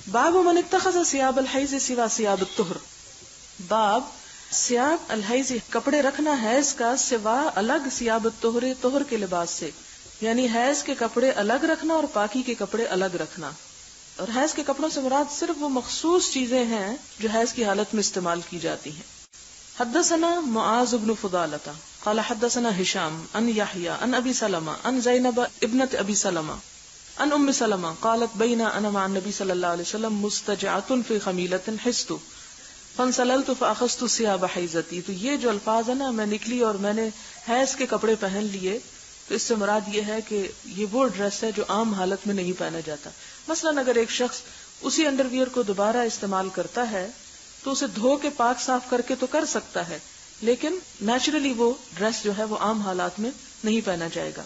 باب من اتخذ ثياب الحیض سوا ثياب الطہر. باب ثياب الحیض کپڑے رکھنا حیض کا سوا الگ ثياب الطہر طہر کے لباس سے، یعنی حیض کے کپڑے الگ رکھنا اور پاکی کے کپڑے الگ رکھنا. اور حیض کے کپڑوں سے مراد صرف وہ مخصوص چیزیں ہیں جو حیض کی حالت میں استعمال کی جاتی ہیں. حدثنا معاذ بن فضالة قال حدثنا هشام عن يحيى عن ابي سلمة عن زينب ابنة ابي سلمة عن ام سلمة قالت بين انا مع النبي صلى الله عليه وسلم مستجعة في خميلة حست فانسللت فاخذت ثياب حيضتي. تو یہ جو الفاظ ہے نا، میں نکلی اور میں نے حیض کے کپڑے پہن لیے، تو اس سے مراد یہ ہے کہ یہ وہ ڈریس ہے جو عام حالت میں نہیں پہنا جاتا. مثلا اگر ایک شخص اسی انڈر ویئر کو دوبارہ استعمال کرتا ہے تو اسے دھو کے پاک صاف کر کے تو کر سکتا ہے، لیکن نیچرلی وہ ڈریس جو ہے وہ عام حالات میں نہیں پہنا جائے گا.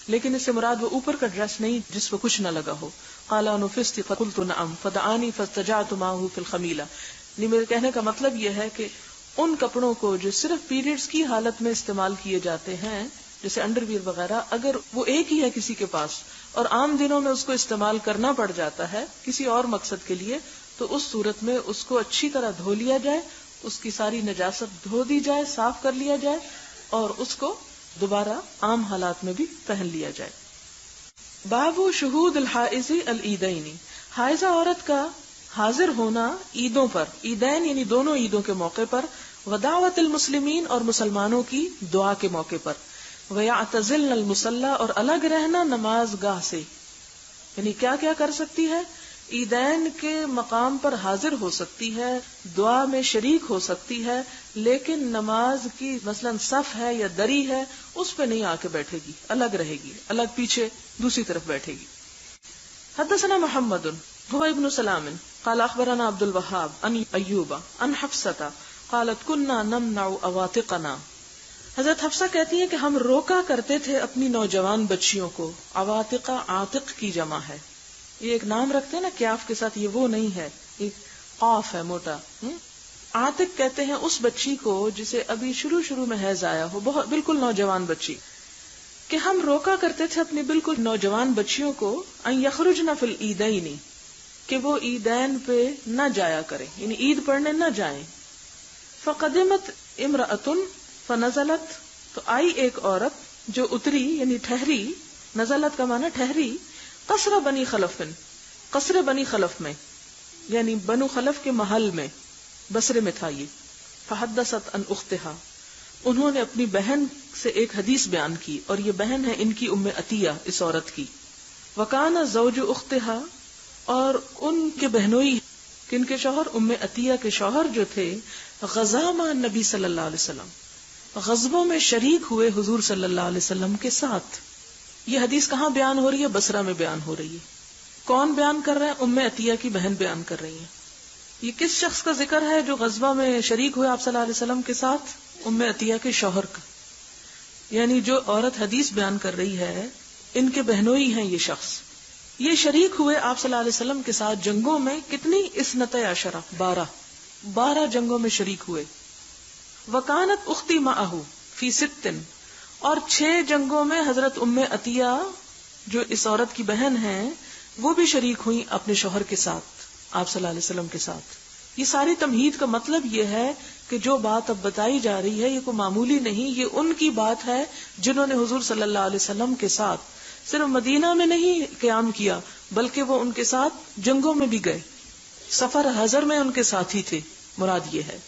لیکن اس سے مراد وہ اوپر کا ڈریس نہیں جس پہ کچھ نہ لگا ہو. قال نفست فقلت نعم فدعاني فاستجعت معه في الخميلة. میرے کہنے کا مطلب یہ ہے کہ ان کپڑوں کو جو صرف پیریڈز کی حالت میں استعمال کیے جاتے ہیں جیسے انڈر ویئر وغیرہ، اگر وہ ایک ہی ہے کسی کے پاس اور عام دنوں میں اس کو استعمال کرنا پڑ جاتا ہے کسی اور مقصد کے لیے، تو اس صورت میں اس کو اچھی طرح دھو لیا جائے، اس کی ساری نجاست دھو دی جائے، صاف کر لیا جائے اور اس کو دوبارہ عام حالات میں بھی پہن لیا جائے. باب شہود الحائض العیدین. حائضہ عورت کا حاضر ہونا عیدوں پر، عیدین یعنی دونوں عیدوں کے موقع پر، ودعوت المسلمین اور مسلمانوں کی دعا کے موقع پر، ویعتزلن المصلی اور الگ رہنا نماز گاہ سے. یعنی کیا کیا کر سکتی ہے؟ عیدین کے مقام پر حاضر ہو سکتی ہے، دعا میں شریک ہو سکتی ہے، لیکن نماز کی مثلا صف ہے یا دری ہے اس پہ نہیں آ کے بیٹھے گی، الگ رہے گی، الگ پیچھے دوسری طرف بیٹھے گی. حدثنا محمد هو ابن سلام قال اخبرنا عبد الوهاب عن ایوب عن حفصة قالت كنا نمنع عواتقنا. حضرت حفصہ کہتی ہیں کہ ہم روکا کرتے تھے اپنی نوجوان بچیوں کو. عواتقہ عاتق کی جمع ہے. یہ ایک نام رکھتے ہیں نا کیاف کے ساتھ، یہ وہ نہیں ہے، ایک قاف ہے موٹا. عاتق کہتے ہیں اس بچی کو جسے ابھی شروع میں حیض آیا ہو، بہت بالکل نوجوان بچی. کہ ہم روکا کرتے تھے اپنی بالکل نوجوان بچیوں کو ان یخرجن فی العیدین، کہ وہ عیدین پہ نہ جایا کریں، یعنی عید پڑھنے نہ جائیں. فقدمت امرأۃ فنزلت، تو آئی ایک عورت جو اتری یعنی ٹھہری، نزلت کا معنی ٹھہری، قصر بنی خلف، قصر بنی خلف میں یعنی بنو خلف کے محل میں، بصرے میں تھا یہ. فحدثت عن اختہا، انہوں نے اپنی بہن سے ایک حدیث بیان کی، اور یہ بہن ہے ان کی ام عطیہ، اس عورت کی. وکان زوج اختہا، اور ان کے بہنوئی کن کے شوہر، ام عطیہ کے شوہر جو تھے، غزا مع نبی صلی اللہ علیہ وسلم، غزبوں میں شریک ہوئے حضور صلی اللہ علیہ وسلم کے ساتھ. یہ حدیث کہاں بیان ہو رہی ہے؟ بصرہ میں بیان ہو رہی ہے. کون بیان کر رہے ہیں؟ ام عطیہ کی بہن بیان کر رہی ہیں. یہ کس شخص کا ذکر ہے جو غزوہ میں شریک ہوئے آپ صلی اللہ علیہ وسلم کے ساتھ؟ ام عطیہ کے شوہر کا. یعنی جو عورت حدیث بیان کر رہی ہے ان کے بہنوئی ہیں یہ شخص. یہ شریک ہوئے آپ صلی اللہ علیہ وسلم کے ساتھ جنگوں میں. کتنی؟ اثنتي عشرہ، 12 جنگوں میں شریک ہوئے. وکانت اختی معہ فی 6، اور 6 جنگوں میں حضرت ام عطیہ جو اس عورت کی بہن ہیں وہ بھی شریک ہوئی اپنے شوہر کے ساتھ، آپ صلی اللہ علیہ وسلم کے ساتھ. یہ ساری تمہید کا مطلب یہ ہے کہ جو بات اب بتائی جا رہی ہے یہ کوئی معمولی نہیں، یہ ان کی بات ہے جنہوں نے حضور صلی اللہ علیہ وسلم کے ساتھ صرف مدینہ میں نہیں قیام کیا بلکہ وہ ان کے ساتھ جنگوں میں بھی گئے، سفر حضر میں ان کے ساتھ ہی تھے. مراد یہ ہے.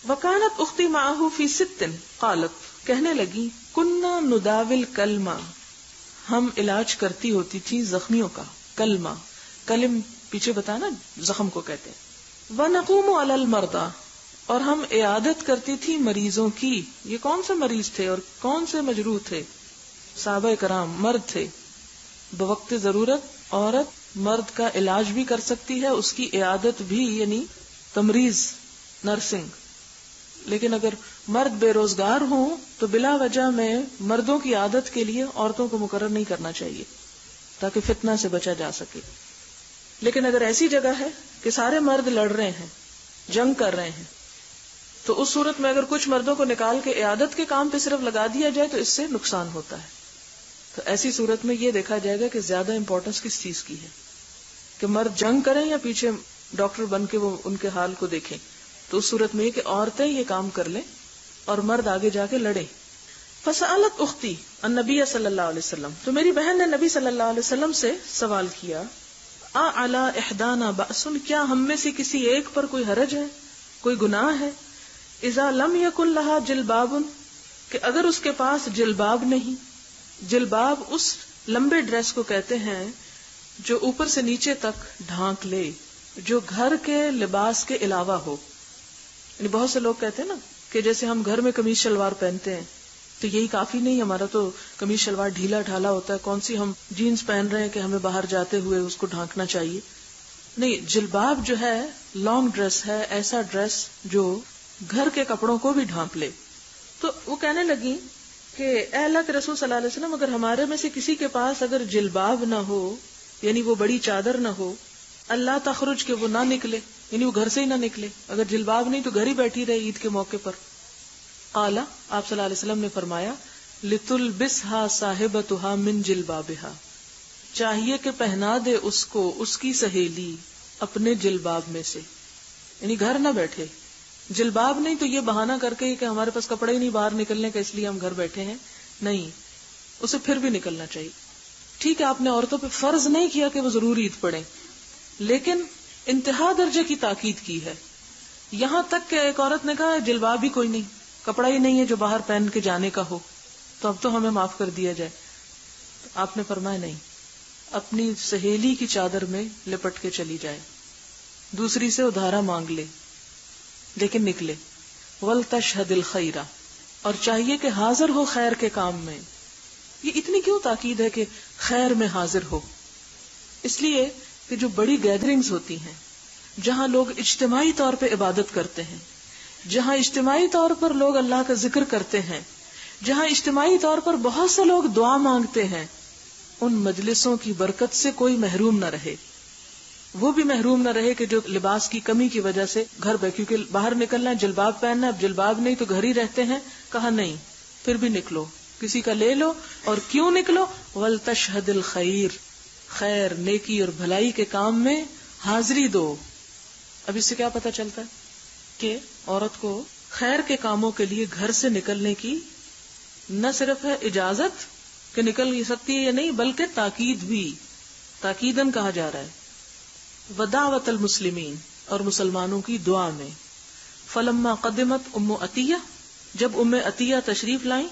وکانت اختی معہ فی 6 قالت، کہنے لگی، کننا نداول کلمہ، ہم علاج کرتی ہوتی تھی زخمیوں کا. کلمہ، کلم پیچھے بتانا زخم کو کہتے ہیں. وَنَقُومُ عَلَى الْمَرْضَى، اور ہم عیادت کرتی تھی مریضوں کی. یہ کون سے مریض تھے اور کون سے مجروح تھے؟ صحابہ کرام، مرد تھے. بوقت ضرورت عورت مرد کا علاج بھی کر سکتی ہے، اس کی عیادت بھی، یعنی تمریض، نرسنگ. لیکن اگر مرد بے روزگار ہوں تو بلا وجہ میں مردوں کی عادت کے لیے عورتوں کو مقرر نہیں کرنا چاہیے تاکہ فتنہ سے بچا جا سکے. لیکن اگر ایسی جگہ ہے کہ سارے مرد لڑ رہے ہیں، جنگ کر رہے ہیں، تو اس صورت میں اگر کچھ مردوں کو نکال کے عیادت کے کام پہ صرف لگا دیا جائے تو اس سے نقصان ہوتا ہے. تو ایسی صورت میں یہ دیکھا جائے گا کہ زیادہ امپورٹنس کس چیز کی ہے. کہ مرد جنگ کریں یا پیچھے ڈاکٹر بن کے وہ ان کے حال کو دیکھیں. تو اس صورت میں یہ کہ عورتیں یہ کام کر لیں اور مرد آگے جا کے لڑے. فسألت اختی النبی صلی اللہ علیہ وسلم، تو میری بہن نے نبی صلی اللہ علیہ وسلم سے سوال کیا، علی احدانا بأس، کیا ہم میں سے کسی ایک پر کوئی حرج ہے، کوئی گناہ ہے، اذا لم یکن لہا جلباب، کہ اگر اس کے پاس جلباب نہیں. جلباب اس لمبے ڈریس کو کہتے ہیں جو اوپر سے نیچے تک ڈھانک لے، جو گھر کے لباس کے علاوہ ہو. یعنی بہت سے لوگ کہتے ہیں نا کہ جیسے ہم گھر میں قمیص شلوار پہنتے ہیں تو یہی کافی نہیں، ہمارا تو قمیص شلوار ڈھیلا ڈھالا ہوتا ہے، کون سی ہم جینز پہن رہے ہیں کہ ہمیں باہر جاتے ہوئے اس کو ڈھانکنا چاہیے. نہیں، جلباب جو ہے لانگ ڈریس ہے، ایسا ڈریس جو گھر کے کپڑوں کو بھی ڈھانپ لے. تو وہ کہنے لگی کہ اے اللہ کے رسول صلی اللہ علیہ وسلم، اگر ہمارے میں سے کسی کے پاس اگر جلباب نہ ہو، یعنی وہ بڑی چادر نہ ہو، اللہ تخرج، کہ وہ نہ نکلے، یعنی وہ گھر سے ہی نہ نکلے، اگر جلباب نہیں تو گھر ہی بیٹھی رہے عید کے موقع پر. قال، آپ صلی اللہ علیہ وسلم نے فرمایا، لتلبسها صاحبتها من جلبابها، چاہیے کہ پہنا دے اس کو اس کی سہیلی اپنے جلباب میں سے. یعنی گھر نہ بیٹھے، جلباب نہیں تو یہ بہانہ کر کے کہ ہمارے پاس کپڑے ہی نہیں باہر نکلنے کا اس لیے ہم گھر بیٹھے ہیں، نہیں، اسے پھر بھی نکلنا چاہیے. ٹھیک ہے، آپ نے عورتوں پہ فرض نہیں کیا کہ وہ ضرور عید پڑھیں، لیکن انتہا درجے کی تاکید کی ہے. یہاں تک کہ ایک عورت نے کہا جلباب ہی کوئی نہیں، کپڑا ہی نہیں ہے جو باہر پہن کے جانے کا ہو، تو اب تو ہمیں معاف کر دیا جائے. آپ نے فرمایا نہیں، اپنی سہیلی کی چادر میں لپٹ کے چلی جائے، دوسری سے ادھارا مانگ لے لیکن نکلے. وَلْتَشْهَدِ الْخَيْرَ، اور چاہیے کہ حاضر ہو خیر کے کام میں. یہ اتنی کیوں تاکید ہے کہ خیر میں حاضر ہو؟ اس لیے کہ جو بڑی گیدرنگز ہوتی ہیں، جہاں لوگ اجتماعی طور پہ عبادت کرتے ہیں، جہاں اجتماعی طور پر لوگ اللہ کا ذکر کرتے ہیں، جہاں اجتماعی طور پر بہت سے لوگ دعا مانگتے ہیں، ان مجلسوں کی برکت سے کوئی محروم نہ رہے. وہ بھی محروم نہ رہے کہ جو لباس کی کمی کی وجہ سے گھر پہ، کیونکہ باہر نکلنا ہے جلباب پہننا ہے، اب جلباب نہیں تو گھر ہی رہتے ہیں. کہا نہیں، پھر بھی نکلو، کسی کا لے لو. اور کیوں نکلو؟ وَلْتَشْهَدِ الْخَيْرَ، خیر، نیکی اور بھلائی کے کام میں حاضری دو. اب اس سے کیا پتہ چلتا ہے کہ عورت کو خیر کے کاموں کے لیے گھر سے نکلنے کی نہ صرف ہے اجازت کہ نکل سکتی ہے یا نہیں، بلکہ تاکید بھی، تاکیدن کہا جا رہا ہے. ودعوت المسلمین، اور مسلمانوں کی دعا میں. فلما قدمت ام عطیہ، جب ام عطیہ تشریف لائیں،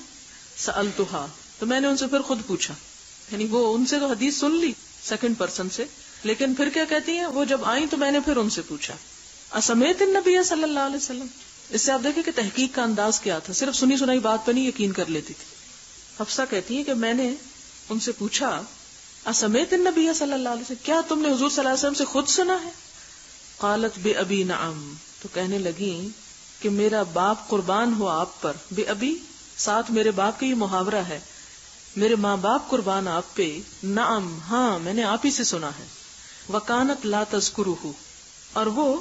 سألتها، تو میں نے ان سے پھر خود پوچھا. یعنی وہ ان سے تو حدیث سن لی سیکنڈ پرسن سے، لیکن پھر کیا کہتی ہیں، وہ جب آئیں تو میں نے پھر ان سے پوچھا، اسمیت النبی صلی اللہ علیہ وسلم. اس سے آپ دیکھیں کہ تحقیق کا انداز کیا تھا، صرف سنی سنائی بات پہ نہیں یقین کر لیتی تھی. حفصہ کہتی ہیں کہ میں نے ان سے پوچھا، اسمیت النبی صلی اللہ علیہ وسلم، کیا تم نے حضور صلی اللہ علیہ وسلم سے خود سنا ہے؟ قالت بے ابی نعم، تو کہنے لگی کہ میرا باپ قربان ہو آپ پر. بے ابی ساتھ میرے باپ کا یہ محاورہ ہے، میرے ماں باپ قربان آپ پہ. نعم، ہاں، میں نے آپ ہی سے سنا ہے. وکانت لا تذکرہ، اور وہ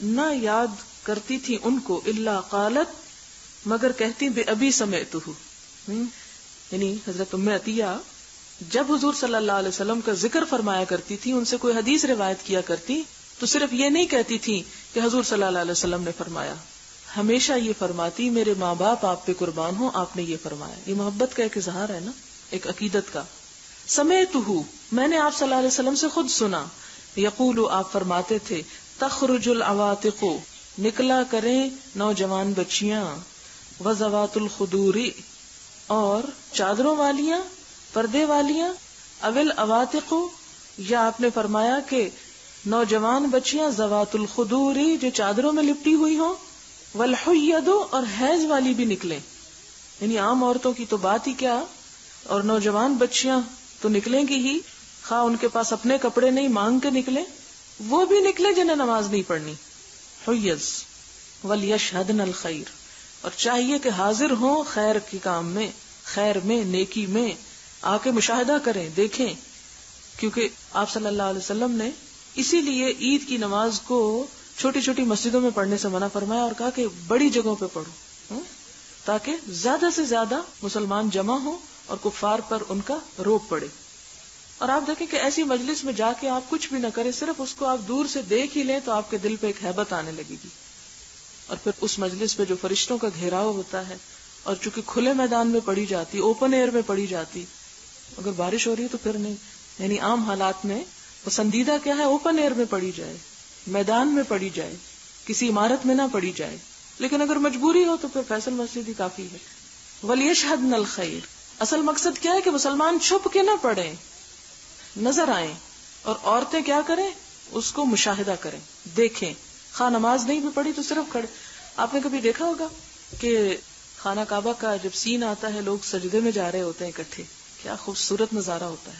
نہ یاد کرتی تھی ان کو، الا قالت، مگر کہتی بے ابی سمعتہ. یعنی حضرت ام عطیہ جب حضور صلی اللہ علیہ وسلم کا ذکر فرمایا کرتی تھی، ان سے کوئی حدیث روایت کیا کرتی، تو صرف یہ نہیں کہتی تھی کہ حضور صلی اللہ علیہ وسلم نے فرمایا، ہمیشہ یہ فرماتی میرے ماں باپ آپ پہ قربان ہوں، آپ نے یہ فرمایا. یہ محبت کا ایک اظہار ہے نا، ایک عقیدت کا. سمعتہ، میں نے آپ صلی اللہ علیہ وسلم سے خود سنا. یقول، آپ فرماتے تھے، تخرج العواتق، نکلا کریں نوجوان بچیاں، وذوات الخدور، اور چادروں والیاں، پردے والیاں، اول عواتق، یا آپ نے فرمایا کہ نوجوان بچیاں ذوات الخدور، جو چادروں میں لپٹی ہوئی ہوں، والحید، اور حیض والی بھی نکلیں. یعنی عام عورتوں کی تو بات ہی کیا، اور نوجوان بچیاں تو نکلیں گی ہی، خواہ ان کے پاس اپنے کپڑے نہیں مانگ کے نکلیں، وہ بھی نکلے جنہیں نماز نہیں پڑھنی. حیض. ولیشہدن الخیر، اور چاہیے کہ حاضر ہوں خیر کے کام میں، خیر میں، نیکی میں، آ کے مشاہدہ کریں، دیکھیں. کیونکہ آپ صلی اللہ علیہ وسلم نے اسی لیے عید کی نماز کو چھوٹی چھوٹی مسجدوں میں پڑھنے سے منع فرمایا اور کہا کہ بڑی جگہوں پہ پڑھو، تاکہ زیادہ سے زیادہ مسلمان جمع ہوں اور کفار پر ان کا روب پڑے. اور آپ دیکھیں کہ ایسی مجلس میں جا کے آپ کچھ بھی نہ کریں، صرف اس کو آپ دور سے دیکھ ہی لیں تو آپ کے دل پہ ایک ہیبت آنے لگے گی. اور پھر اس مجلس پہ جو فرشتوں کا گھیراؤ ہوتا ہے، اور چونکہ کھلے میدان میں پڑھی جاتی، اوپن ایئر میں پڑھی جاتی، اگر بارش ہو رہی ہے تو پھر نہیں، یعنی عام حالات میں پسندیدہ کیا ہے، اوپن ایئر میں پڑھی جائے، میدان میں پڑھی جائے، کسی عمارت میں نہ پڑھی جائے. لیکن اگر مجبوری ہو تو پھر فیصل مسجد ہی کافی ہے. وَلْيَشْهَدْنَ الْخَيْرَ، اصل مقصد کیا ہے کہ مسلمان چھپ کے نہ پڑھیں، نظر آئیں، اور عورتیں کیا کریں، اس کو مشاہدہ کریں، دیکھیں. خواہ نماز نہیں بھی پڑھی تو صرف کھڑے. آپ نے کبھی دیکھا ہوگا کہ خانہ کعبہ کا جب سین آتا ہے، لوگ سجدے میں جا رہے ہوتے ہیں اکٹھے، کیا خوبصورت نظارہ ہوتا ہے،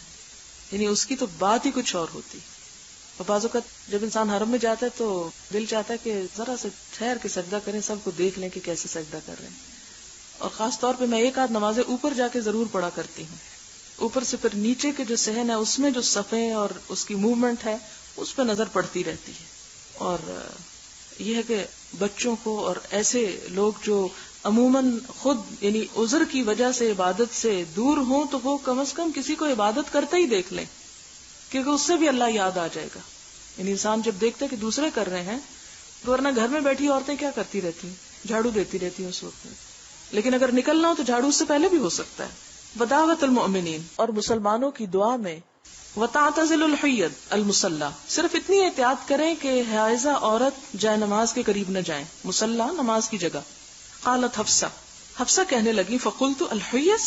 یعنی اس کی تو بات ہی کچھ اور ہوتی. اور بعض اوقات جب انسان حرم میں جاتا ہے تو دل چاہتا ہے کہ ذرا سے ٹھہر کے سجدہ کریں، سب کو دیکھ لیں کہ کیسے سجدہ کر رہے ہیں. اور خاص طور پہ میں ایک آدھ نمازیں اوپر جا کے ضرور پڑھا کرتی ہوں. اوپر سے پھر نیچے کے جو صحن ہے اس میں جو صفیں اور اس کی موومنٹ ہے اس پہ نظر پڑتی رہتی ہے. اور یہ ہے کہ بچوں کو اور ایسے لوگ جو عموماً خود یعنی عذر کی وجہ سے عبادت سے دور ہوں تو وہ کم از کم کسی کو عبادت کرتے ہی دیکھ لیں، کیونکہ اس سے بھی اللہ یاد آ جائے گا. یعنی انسان جب دیکھتا ہے کہ دوسرے کر رہے ہیں، ورنہ گھر میں بیٹھی عورتیں کیا کرتی رہتی ہیں، جھاڑو دیتی رہتی ہیں اس وقت میں. لیکن اگر نکلنا ہو تو جھاڑو اس سے پہلے بھی ہو سکتا ہے. بداوت المؤمنین، اور مسلمانوں کی دعا میں وتعتزل الحید المصلی، صرف اتنی احتیاط کریں کہ حائضہ عورت جائے نماز کے قریب نہ جائیں، مصلی نماز کی جگہ. قالت حفصہ، حفصہ کہنے لگی فقلت الحیض،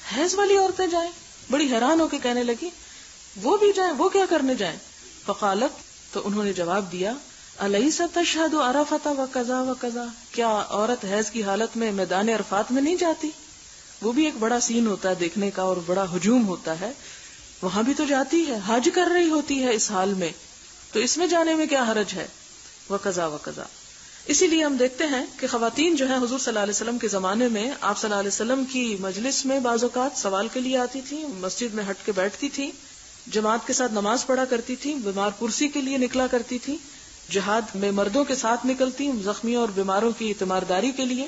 حیض والی عورتیں جائیں؟ بڑی حیران ہو کے کہنے لگی وہ بھی جائیں، وہ کیا کرنے جائیں؟ فقالت، تو انہوں نے جواب دیا الیس تشہد عرفۃ وکذا وکذا، کیا عورت حیض کی حالت میں میدان عرفات میں نہیں جاتی؟ وہ بھی ایک بڑا سین ہوتا ہے دیکھنے کا اور بڑا ہجوم ہوتا ہے، وہاں بھی تو جاتی ہے، حج کر رہی ہوتی ہے اس حال میں، تو اس میں جانے میں کیا حرج ہے؟ وکذا وکذا. اسی لیے ہم دیکھتے ہیں کہ خواتین جو ہیں حضور صلی اللہ علیہ وسلم کے زمانے میں آپ صلی اللہ علیہ وسلم کی مجلس میں بعض اوقات سوال کے لیے آتی تھی، مسجد میں ہٹ کے بیٹھتی تھی، جماعت کے ساتھ نماز پڑھا کرتی تھی، بیمار پرسی کے لیے نکلا کرتی تھی، جہاد میں مردوں کے ساتھ نکلتی، زخمیوں اور بیماروں کی تیمارداری کے لیے،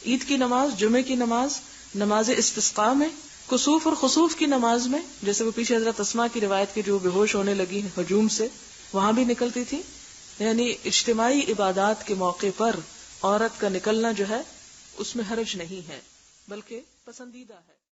عید کی نماز، جمعے کی نماز، نماز استسقاء میں، کسوف اور خسوف کی نماز میں، جیسے وہ پیچھے حضرت اسماء کی روایت کے جو بے ہوش ہونے لگی ہجوم سے، وہاں بھی نکلتی تھی. یعنی اجتماعی عبادات کے موقع پر عورت کا نکلنا جو ہے اس میں حرج نہیں ہے بلکہ پسندیدہ ہے.